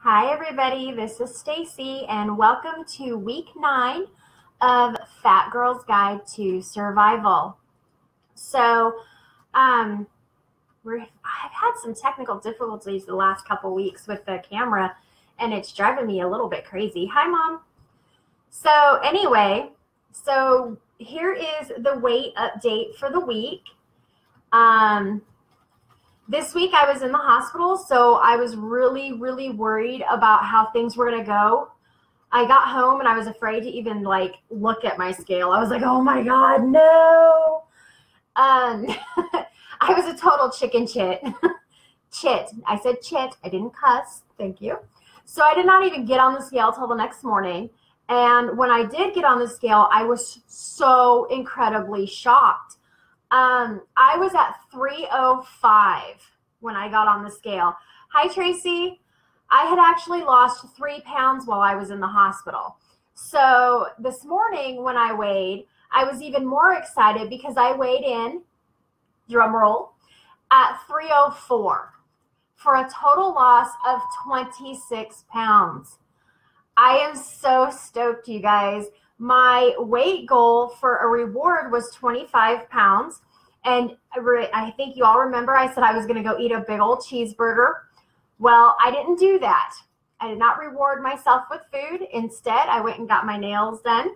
Hi everybody, this is Stacy and welcome to week 9 of Fat Girl's Guide to Survival. So, I've had some technical difficulties the last couple weeks with the camera and it's driving me a little bit crazy. Hi Mom. So anyway, here is the weight update for the week. This week I was in the hospital, so I was really worried about how things were going to go. I got home and I was afraid to even look at my scale. I was like, oh my God, no. I was a total chicken chit. Chit. I said chit. I didn't cuss. Thank you. So I did not even get on the scale till the next morning. And when I did get on the scale, I was so incredibly shocked. I was at 305 when I got on the scale. Hi, Tracy. I had actually lost 3 pounds while I was in the hospital. So this morning when I weighed, I was even more excited because I weighed in, drum roll, at 304 for a total loss of 26 pounds. I am so stoked, you guys. My weight goal for a reward was 25 pounds. And I think you all remember I said I was going to go eat a big old cheeseburger. Well, I didn't do that. I did not reward myself with food. Instead, I went and got my nails done.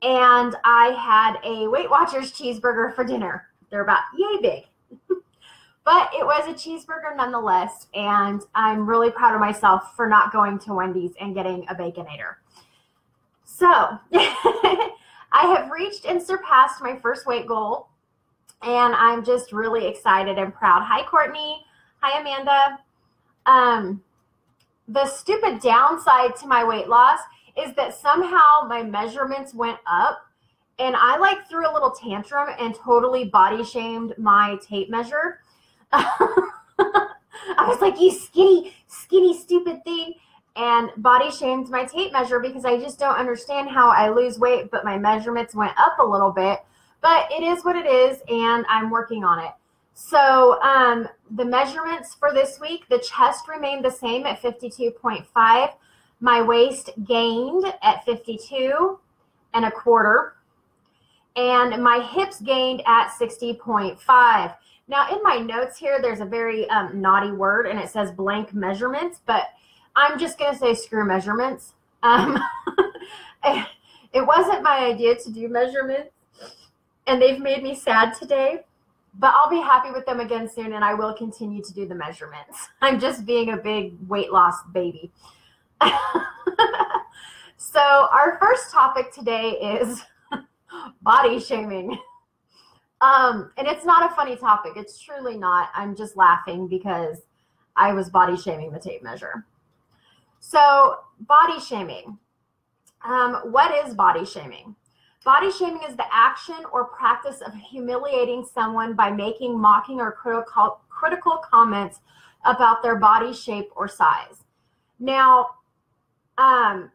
And I had a Weight Watchers cheeseburger for dinner. They're about yay big. But it was a cheeseburger nonetheless. And I'm really proud of myself for not going to Wendy's and getting a Baconator. So I have reached and surpassed my first weight goal, and I'm just really excited and proud. Hi, Courtney. Hi, Amanda. The stupid downside to my weight loss is that somehow my measurements went up, and I threw a little tantrum and totally body shamed my tape measure. I was like, you skinny, stupid thing. And body shamed my tape measure because I just don't understand how I lose weight, but my measurements went up a little bit. But it is what it is, and I'm working on it. So the measurements for this week, the chest remained the same at 52.5. My waist gained at 52 and a quarter. And my hips gained at 60.5. Now, in my notes here, there's a very naughty word, and it says blank measurements, but I'm just going to say screw measurements. It wasn't my idea to do measurements, and they've made me sad today, but I'll be happy with them again soon, and I will continue to do the measurements. I'm just being a big weight loss baby. So our first topic today is body shaming. And it's not a funny topic. It's truly not. I'm just laughing because I was body shaming the tape measure. So body shaming. What is body shaming? Body shaming is the action or practice of humiliating someone by making mocking or critical comments about their body shape or size. Now,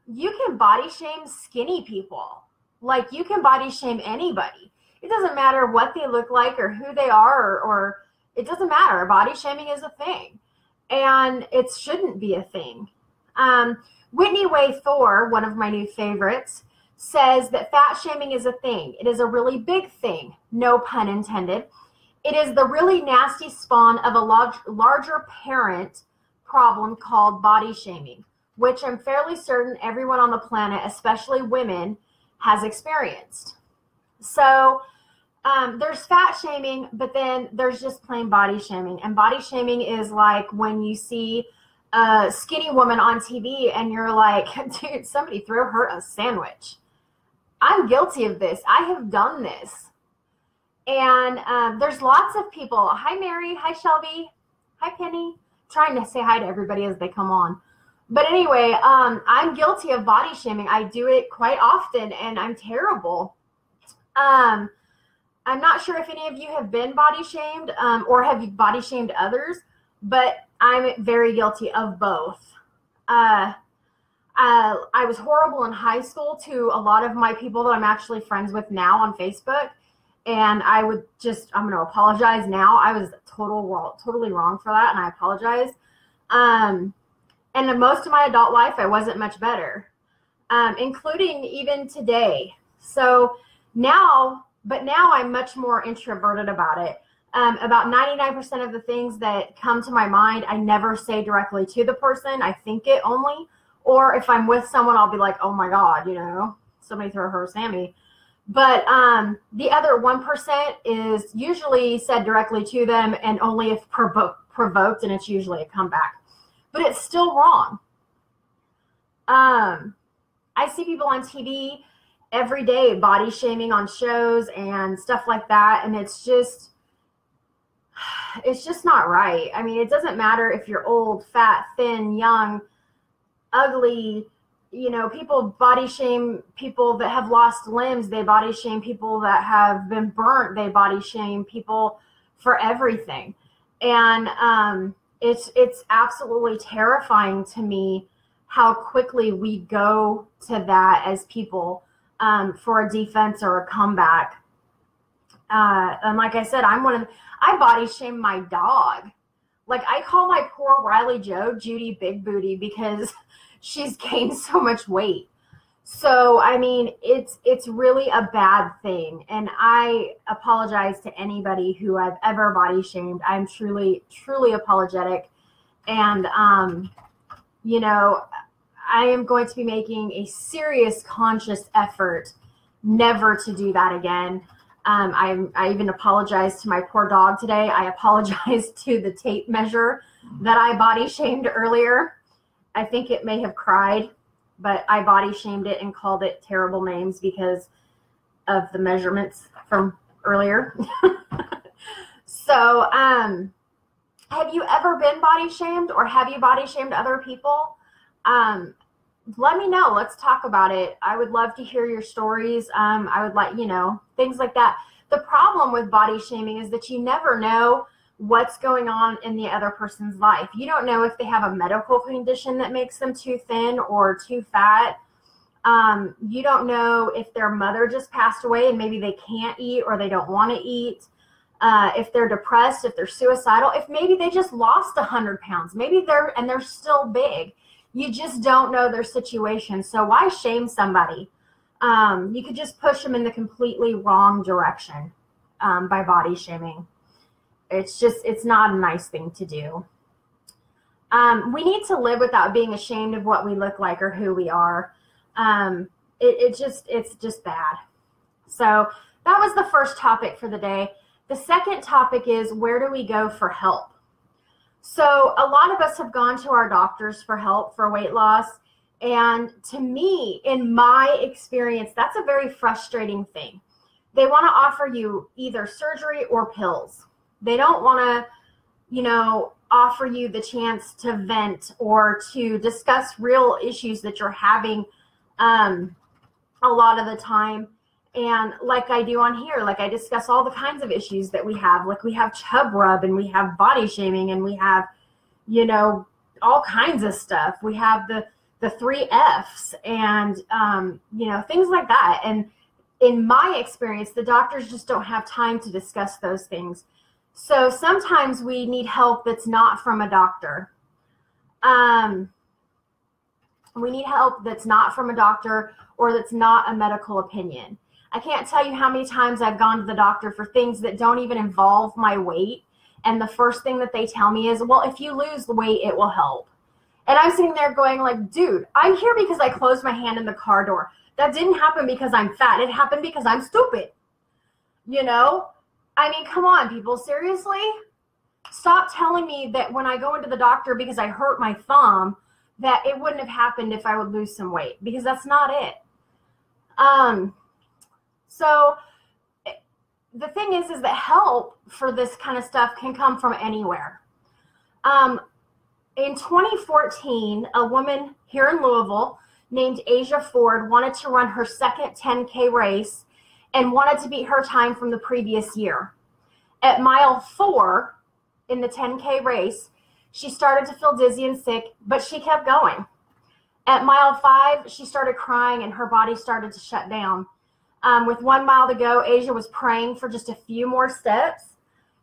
you can body shame skinny people. You can body shame anybody. It doesn't matter what they look like or who they are, or it doesn't matter. Body shaming is a thing, and it shouldn't be a thing. Whitney Way Thor, one of my new favorites, says that fat shaming is a thing. It is a really big thing, no pun intended. It is the really nasty spawn of a larger parent problem called body shaming, which I'm fairly certain everyone on the planet, especially women, has experienced. So there's fat shaming, but then there's just plain body shaming. And body shaming is like when you see a skinny woman on TV and you're like, dude, somebody threw her a sandwich. I'm guilty of this. I have done this. And there's lots of people. Hi, Mary. Hi, Shelby. Hi, Penny. Trying to say hi to everybody as they come on. But anyway, I'm guilty of body shaming. I do it quite often, and I'm terrible. I'm not sure if any of you have been body shamed or have you body shamed others, but I'm very guilty of both. I was horrible in high school to a lot of my people that I'm actually friends with now on Facebook. And I'm going to apologize now. I was totally wrong for that, and I apologize. And in most of my adult life, I wasn't much better, including even today. So now I'm much more introverted about it. About 99% of the things that come to my mind, I never say directly to the person. I think it only. Or if I'm with someone, I'll be like, oh my God, somebody throw her Sammy. But the other 1% is usually said directly to them, and only if provoked, and it's usually a comeback. But it's still wrong. I see people on TV every day body shaming on shows and stuff like that, and it's just not right. I mean, it doesn't matter if you're old, fat, thin, young, ugly. People body shame people that have lost limbs. They body shame people that have been burnt. They body shame people for everything. And it's absolutely terrifying to me how quickly we go to that as people for a defense or a comeback. And like I said, I body shame my dog. Like, I call my poor Riley Joe Judy Big Booty because she's gained so much weight. So, I mean, it's really a bad thing. And I apologize to anybody who I've ever body shamed. I'm truly, truly apologetic. And, I am going to be making a serious conscious effort never to do that again. I even apologized to my poor dog today. I apologized to the tape measure that I body shamed earlier. I think it may have cried, but I body shamed it and called it terrible names because of the measurements from earlier. So, have you ever been body shamed, or have you body shamed other people? Let me know. Let's talk about it. I would love to hear your stories. I would like, things like that. The problem with body shaming is that you never know what's going on in the other person's life. You don't know if they have a medical condition that makes them too thin or too fat. You don't know if their mother just passed away and maybe they can't eat or they don't want to eat. If they're depressed, if they're suicidal, if maybe they just lost 100 pounds, maybe they're still big. You just don't know their situation. So why shame somebody? You could just push them in the completely wrong direction by body shaming. It's not a nice thing to do. We need to live without being ashamed of what we look like or who we are. It's just bad. So that was the first topic for the day. The second topic is, where do we go for help? So a lot of us have gone to our doctors for help for weight loss. And to me, in my experience, that's a very frustrating thing. They want to offer you either surgery or pills. They don't want to, offer you the chance to vent or to discuss real issues that you're having a lot of the time. And like I do on here, like I discuss all the kinds of issues that we have. Like we have chub rub, and we have body shaming, and we have, all kinds of stuff. We have the 3 Fs and, things like that. And in my experience, the doctors just don't have time to discuss those things. So sometimes we need help that's not from a doctor. We need help that's not from a doctor or that's not a medical opinion. I can't tell you how many times I've gone to the doctor for things that don't even involve my weight. And the first thing that they tell me is, well, if you lose the weight, it will help. And I'm sitting there going like, dude, I'm here because I closed my hand in the car door. That didn't happen because I'm fat. It happened because I'm stupid. I mean, come on, people. Seriously? Stop telling me that when I go into the doctor because I hurt my thumb, that it wouldn't have happened if I would lose some weight, because that's not it. So the thing is that help for this kind of stuff can come from anywhere. In 2014, a woman here in Louisville named Asia Ford wanted to run her second 10K race and wanted to beat her time from the previous year. At mile 4 in the 10K race, she started to feel dizzy and sick, but she kept going. At mile 5, she started crying and her body started to shut down. With 1 mile to go, Asia was praying for just a few more steps.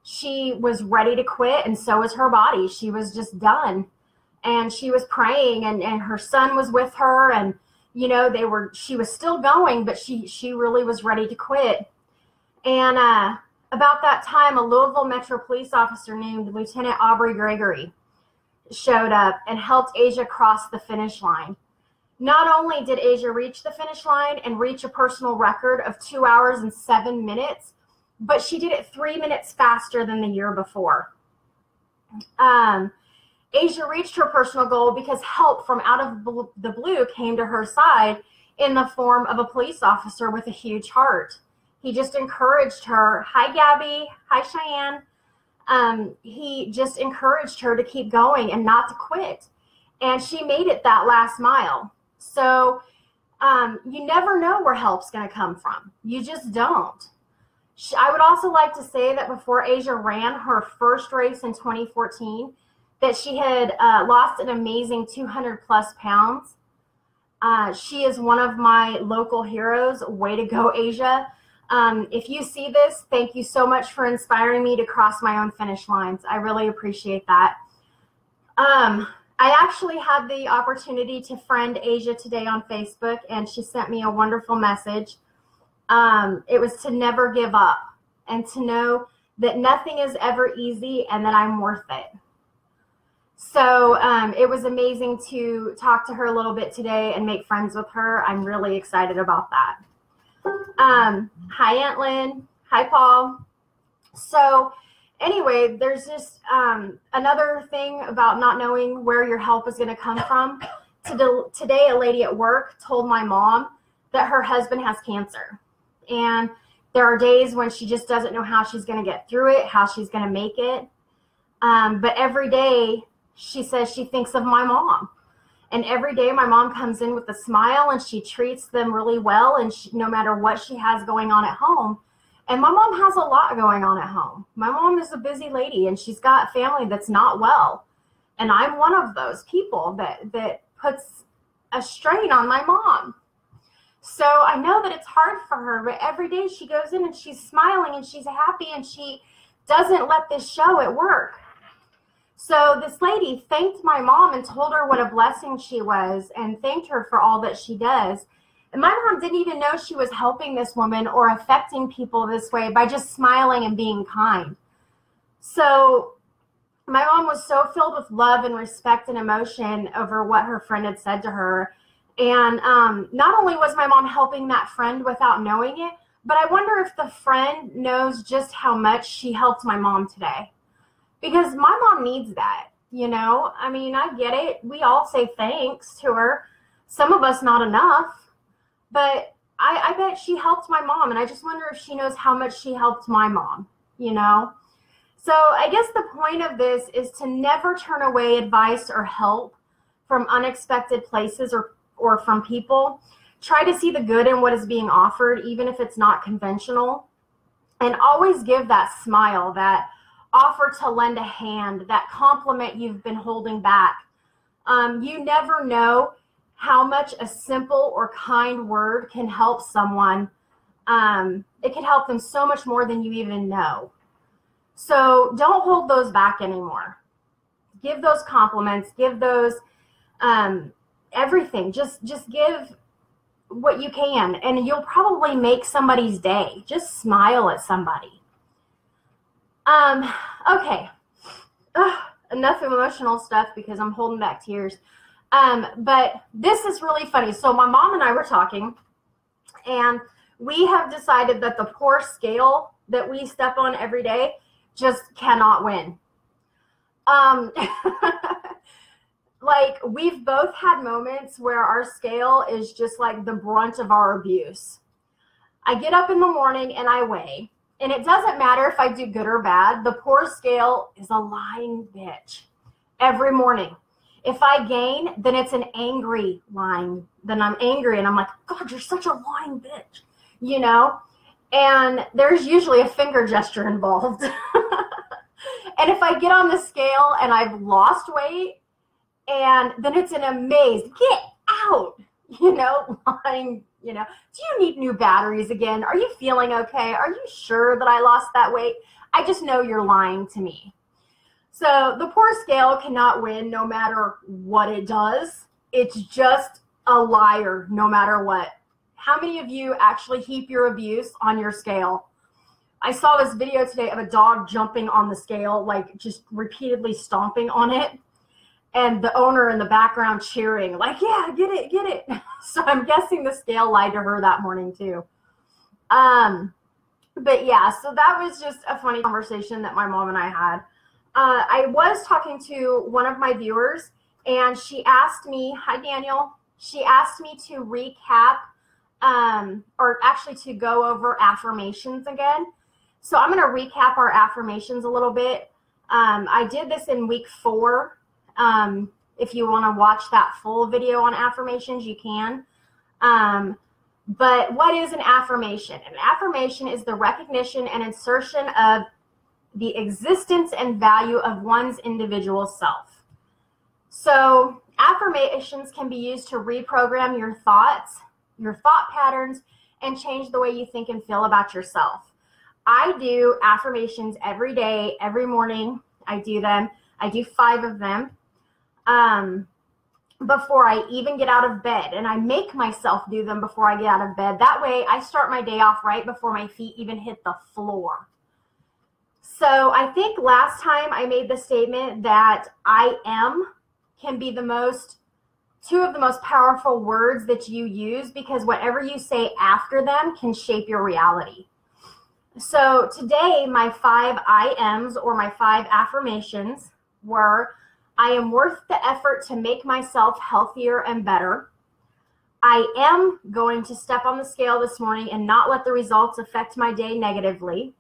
She was ready to quit, and so was her body. She was just done. and she was praying, and her son was with her, and you know, she was still going, but she really was ready to quit. And about that time, a Louisville Metro police officer named Lieutenant Aubrey Gregory showed up and helped Asia cross the finish line. Not only did Asia reach the finish line and reach a personal record of 2 hours and 7 minutes, but she did it 3 minutes faster than the year before. Asia reached her personal goal because help from out of the blue came to her side in the form of a police officer with a huge heart. He just encouraged her. Hi, Gabby. Hi, Cheyenne. He just encouraged her to keep going and not to quit. And she made it that last mile. So you never know where help's going to come from. You just don't. I would also like to say that before Asia ran her first race in 2014, that she had lost an amazing 200 plus pounds. She is one of my local heroes. Way to go, Asia. If you see this, thank you so much for inspiring me to cross my own finish lines. I really appreciate that. I actually had the opportunity to friend Asia today on Facebook, and she sent me a wonderful message. It was to never give up and to know that nothing is ever easy and that I'm worth it. So it was amazing to talk to her a little bit today and make friends with her. I'm really excited about that. Hi, Aunt Lynn. Hi, Paul. So anyway, there's just another thing about not knowing where your help is going to come from. Today, a lady at work told my mom that her husband has cancer. And there are days when she just doesn't know how she's going to get through it, how she's going to make it. But every day, she says she thinks of my mom. And every day my mom comes in with a smile and she treats them really well, and no matter what she has going on at home. And my mom has a lot going on at home. My mom is a busy lady and she's got family that's not well. And I'm one of those people that puts a strain on my mom. So I know that it's hard for her, but every day she goes in and she's smiling and she's happy and she doesn't let this show at work. So this lady thanked my mom and told her what a blessing she was and thanked her for all that she does. And my mom didn't even know she was helping this woman or affecting people this way by just smiling and being kind. So my mom was so filled with love and respect and emotion over what her friend had said to her. And not only was my mom helping that friend without knowing it, but I wonder if the friend knows just how much she helped my mom today. Because my mom needs that, you know. I mean, I get it. We all say thanks to her. Some of us not enough. But I bet she helped my mom. And I just wonder if she knows how much she helped my mom, you know. So I guess the point of this is to never turn away advice or help from unexpected places or from people. Try to see the good in what is being offered, even if it's not conventional. And always give that smile, that offer to lend a hand, that compliment you've been holding back. You never know how much a simple or kind word can help someone. It can help them so much more than you even know. So don't hold those back anymore. Give those compliments, give those everything. Just give what you can, and you'll probably make somebody's day. Just smile at somebody. Okay. Enough emotional stuff because I'm holding back tears. But this is really funny. So my mom and I were talking, and we have decided that the poor scale that we step on every day just cannot win. Like, we've both had moments where our scale is just like the brunt of our abuse. I get up in the morning and I weigh. And it doesn't matter if I do good or bad. The poor scale is a lying bitch every morning. If I gain, then it's an angry lying. Then I'm angry and I'm like, God, you're such a lying bitch, you know? And there's usually a finger gesture involved. And if I get on the scale and I've lost weight, and then it's an amaze, get out, you know, lying. You know, do you need new batteries again? Are you feeling okay? Are you sure that I lost that weight? I just know you're lying to me. So the poor scale cannot win no matter what it does. It's just a liar no matter what. How many of you actually heap your abuse on your scale? I saw this video today of a dog jumping on the scale, like just repeatedly stomping on it, and the owner in the background cheering, like, yeah, get it, get it. So I'm guessing the scale lied to her that morning too. But yeah, so that was just a funny conversation that my mom and I had. I was talking to one of my viewers, and she asked me, hi Daniel, she asked me to recap, or actually to go over affirmations again. So I'm going to recap our affirmations a little bit. I did this in week 4. If you want to watch that full video on affirmations, you can. But what is an affirmation? An affirmation is the recognition and insertion of the existence and value of one's individual self. So affirmations can be used to reprogram your thoughts, your thought patterns, and change the way you think and feel about yourself. I do affirmations every day, every morning. I do them. I do 5 of them before I even get out of bed. And I make myself do them before I get out of bed. That way I start my day off right before my feet even hit the floor. So I think last time I made the statement that I am can be two of the most powerful words that you use, because whatever you say after them can shape your reality. So today, my 5 I ams, or my 5 affirmations, were: I am worth the effort to make myself healthier and better. I am going to step on the scale this morning and not let the results affect my day negatively.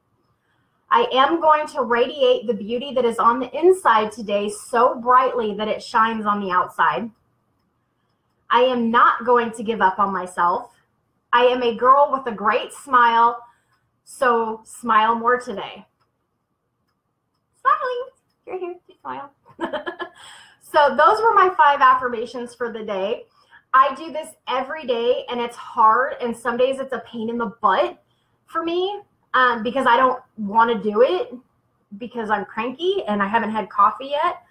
I am going to radiate the beauty that is on the inside today so brightly that it shines on the outside. I am not going to give up on myself. I am a girl with a great smile. So smile more today. Smiling. You're here to smile. So those were my 5 affirmations for the day. I do this every day, and it's hard, and some days it's a pain in the butt for me because I don't want to do it because I'm cranky and I haven't had coffee yet.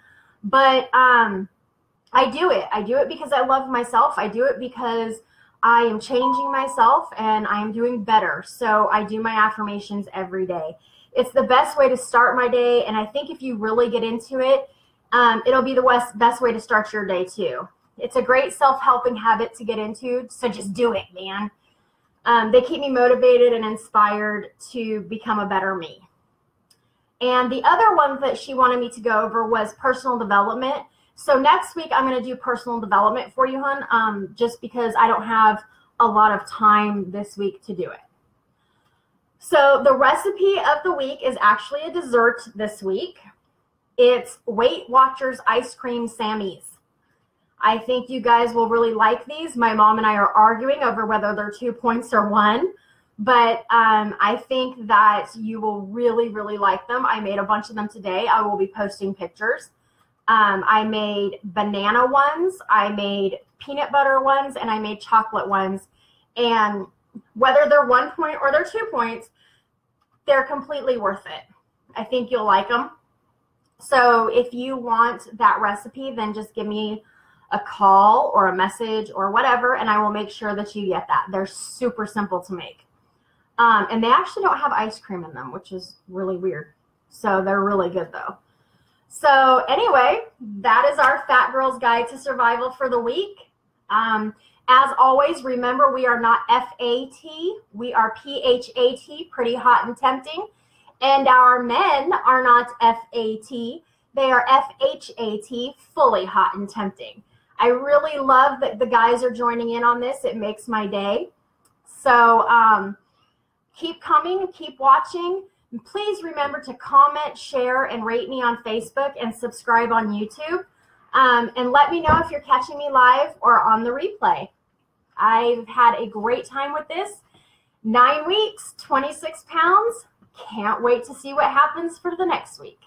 But I do it. I do it because I love myself. I do it because I am changing myself and I am doing better. So I do my affirmations every day. It's the best way to start my day. And I think if you really get into it, it'll be the best way to start your day too. It's a great self-helping habit to get into. So just do it, man. They keep me motivated and inspired to become a better me. And the other one that she wanted me to go over was personal development. So next week, I'm going to do personal development for you, hon, just because I don't have a lot of time this week to do it. So the recipe of the week is actually a dessert this week. It's Weight Watchers Ice Cream Sammies. I think you guys will really like these. My mom and I are arguing over whether they're 2 points or 1. But I think that you will really, really like them. I made a bunch of them today. I will be posting pictures. I made banana ones, I made peanut butter ones, and I made chocolate ones. And whether they're 1 point or they're 2 points, they're completely worth it. I think you'll like them. So if you want that recipe, then just give me a call or a message or whatever, and I will make sure that you get that. They're super simple to make. And they actually don't have ice cream in them, which is really weird. So they're really good though. So anyway, that is our Fat Girl's Guide to Survival for the week. As always, remember we are not F-A-T, we are P-H-A-T, pretty hot and tempting. And our men are not F-A-T, they are F-H-A-T, fully hot and tempting. I really love that the guys are joining in on this. It makes my day. So keep coming, keep watching. And please remember to comment, share, and rate me on Facebook and subscribe on YouTube. And let me know if you're catching me live or on the replay. I've had a great time with this. 9 weeks, 26 pounds. Can't wait to see what happens for the next week.